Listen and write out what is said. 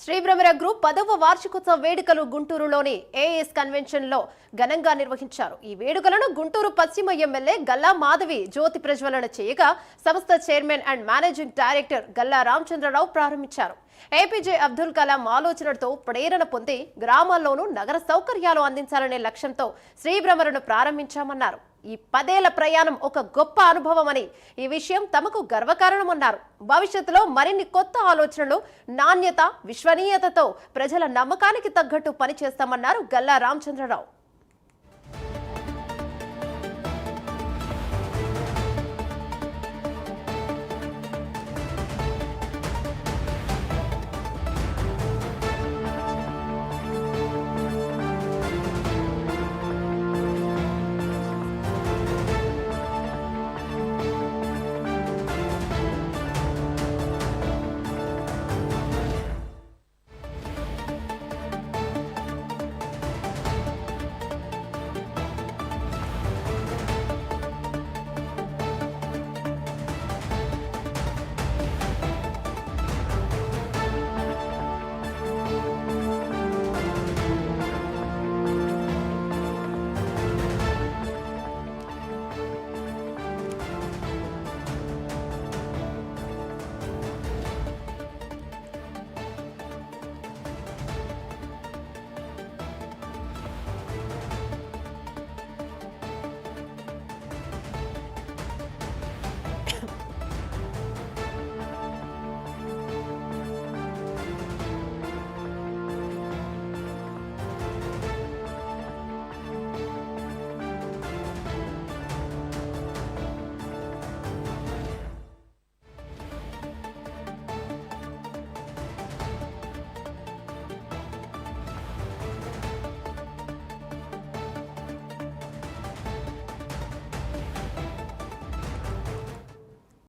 శ్రీబ్రహ్మర group 10వ వార్షికోత్సవ వేడుకలు గుంటూరులోని ఏఎస్ కన్వెన్షన్ లో ఘనంగా నిర్వహించారు. ఈ వేడుకలను గుంటూరు పశ్చిమ ఎమ్మెల్యే గల్లా మాధవి జ్యోతి ప్రజ్వలన చేయగా సంస్థ chairman and managing director Galla Ramachandrarao ప్రారంభించారు. ఏపీజే అబ్దుల్ కలాం ఆలోచనలతో ప్రేరణ పొంది గ్రామాల్లోనూ నగర సౌకర్యాలు అందించాలనే లక్ష్యంతో శ్రీబ్రహ్మరను ప్రారంభించామన్నారు. ఈ 10 ఏళ్ల ప్రయాణం ఒక గొప్ప అనుభవమని, ఈ విషయం తమకు గర్వకారణమన్నారు. భవిష్యత్తులో మరిన్ని కొత్త ఆలోచనలు, నాణ్యత, విశ్వనీయతతో ప్రజల నమ్మకానికి తగ్గట్టు పనిచేస్తామన్నారు గల్లా రామచంద్రరావు.